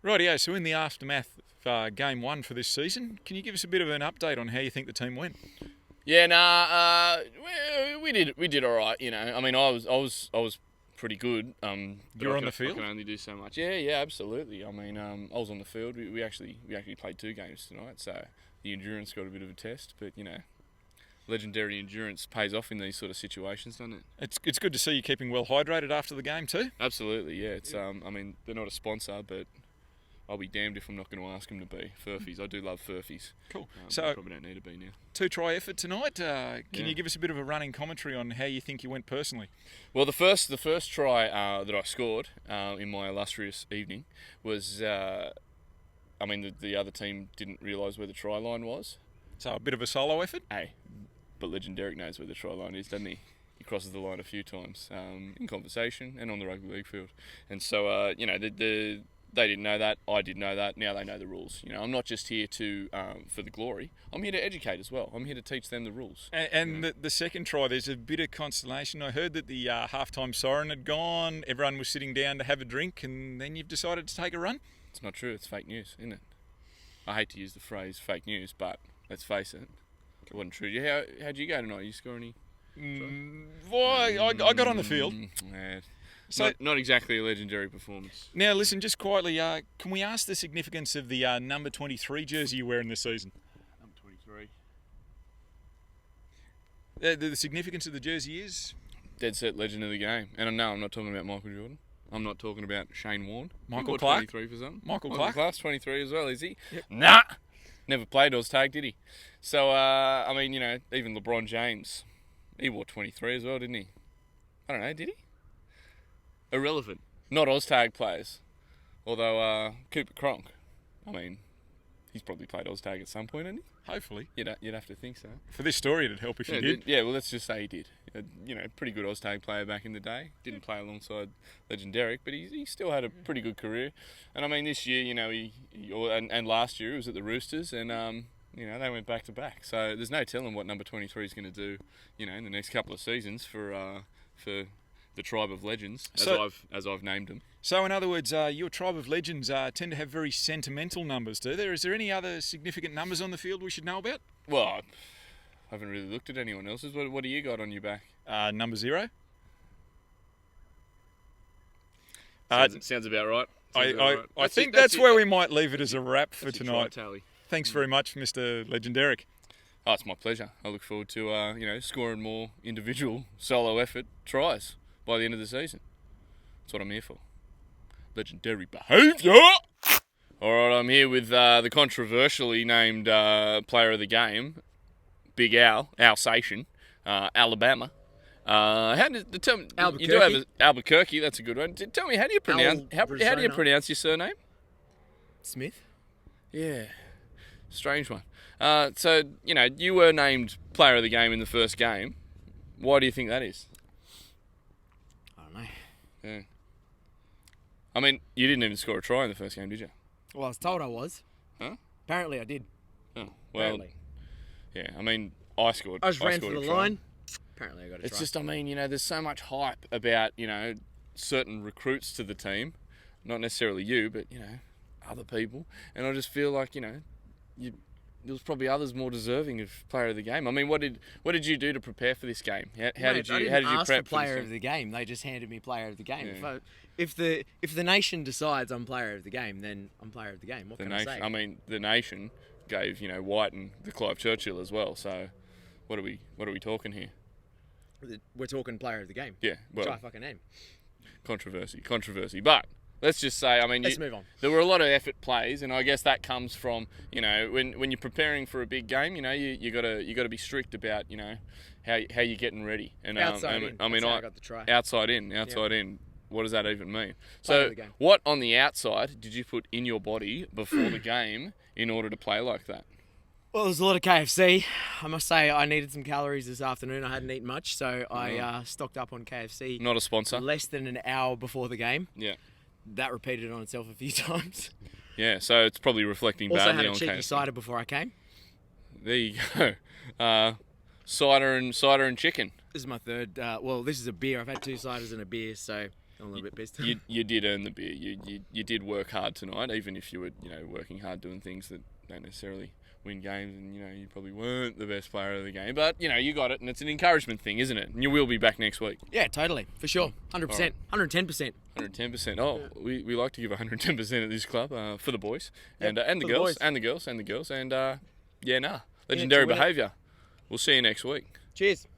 Rightio, so in the aftermath of game one for this season, can you give us a bit of an update on how you think the team went? Yeah, we did all right. I mean, I was pretty good. You were on the field? I can only do so much. Yeah, absolutely. I mean, I was on the field. We actually played 2 games tonight, so the endurance got a bit of a test. But legendary endurance pays off in these sort of situations, doesn't it? It's good to see you keeping well hydrated after the game too. Absolutely, yeah. It's I mean, they're not a sponsor, but I'll be damned if I'm not going to ask them to be. Furfies, I do love Furfies. Cool. So I probably don't need to be now. 2-try effort tonight. Can you give us a bit of a running commentary on how you think you went personally? Well, the first try that I scored in my illustrious evening was, the other team didn't realise where the try line was. So a bit of a solo effort? Hey, but Legend Derek knows where the try line is, doesn't he? He crosses the line a few times in conversation and on the rugby league field. And so, they didn't know that. I did know that. Now they know the rules. I'm not just here for the glory. I'm here to educate as well. I'm here to teach them the rules. And the second try, there's a bit of consternation. I heard that the halftime siren had gone. Everyone was sitting down to have a drink, and then you've decided to take a run. It's not true. It's fake news, isn't it? I hate to use the phrase fake news, but let's face it, it wasn't true. How'd you go tonight? You score any? I got on the field. Yeah. So, not exactly a legendary performance. Now, listen, just quietly, can we ask the significance of the number 23 jersey you're wearing this season? Number 23. The significance of the jersey is? Dead set legend of the game. And no, I'm not talking about Michael Jordan. I'm not talking about Shane Warne. Michael Clark? 23 for something. Michael Clark? Clark's 23 as well, is he? Yep. Nah! Never played OZTAG, did he? So, even LeBron James, he wore 23 as well, didn't he? I don't know, did he? Irrelevant. Not OZTAG players. Although, Cooper Cronk, he's probably played OZTAG at some point, hasn't he? Hopefully. You'd have to think so. For this story, it'd help if you did. Yeah, well, let's just say he did. Pretty good OZTAG player back in the day. Didn't play alongside Legend Derek, but he still had a pretty good career. And this year, and last year, he was at the Roosters, and they went back to back. So there's no telling what number 23 is going to do, in the next couple of seasons for the tribe of legends, as I've named them. So, in other words, your tribe of legends tend to have very sentimental numbers, do they? Is there any other significant numbers on the field we should know about? Well, I haven't really looked at anyone else's. What do you got on your back? Number 0. Sounds about right. I think that's where we might leave it as a wrap for tonight. Tally. Thanks very much, Mr. Legendaric. Oh, it's my pleasure. I look forward to scoring more individual solo effort tries by the end of the season. That's what I'm here for. Legendary behaviour! Alright, I'm here with the controversially named player of the game, Big Al, Alsatian, Alabama. Albuquerque. You do have Albuquerque, that's a good one. Tell me, how do you pronounce your surname? Smith. Yeah, strange one. So, you were named player of the game in the first game. Why do you think that is? I don't know. Yeah. You didn't even score a try in the first game, did you? Well, I was told I was. Huh? Apparently I did. Oh, well, Apparently. yeah, I scored. I just ran scored for the a try. line. Apparently I got a It's try. just, there's so much hype about, certain recruits to the team. Not necessarily you, but, other people. And I just feel like, there was probably others more deserving of player of the game. What did you do to prepare for this game? How did you ask prep for player for of the game? They just handed me player of the game. Yeah. If the nation decides I'm player of the game, then I'm player of the game. What can I say? The nation gave White and the Clive Churchill as well. So, what are we talking here? We're talking player of the game. Yeah, well, Which I fucking am. Controversy. But let's just say, Let's move on. There were a lot of effort plays, and I guess that comes from when you're preparing for a big game, you gotta be strict about how you're getting ready. And Outside in. That's how I got the try. Outside in. What does that even mean? Player of So, the game. what on the outside did you put in your body before the game in order to play like that? Well, there's a lot of KFC. I must say I needed some calories this afternoon. I hadn't eaten much, so I stocked up on KFC. Not a sponsor. Less than an hour before the game. Yeah. That repeated on itself a few times. Yeah, so it's probably reflecting Also badly had on a cheeky KFC. cider before I came. There you go. Cider and chicken. This is my third. This is a beer. I've had 2 ciders and a beer, so I'm a little bit pissed. You did earn the beer. You did work hard tonight, even if you were working hard doing things that don't necessarily win games, and you probably weren't the best player of the game, but you got it, and it's an encouragement thing, isn't it? And you will be back next week. Yeah, totally, for sure, 100%, 110%. 110%. Oh, we like to give 110% at this club for the boys and the for girls the boys. and legendary win it. behaviour. We'll see you next week. Cheers.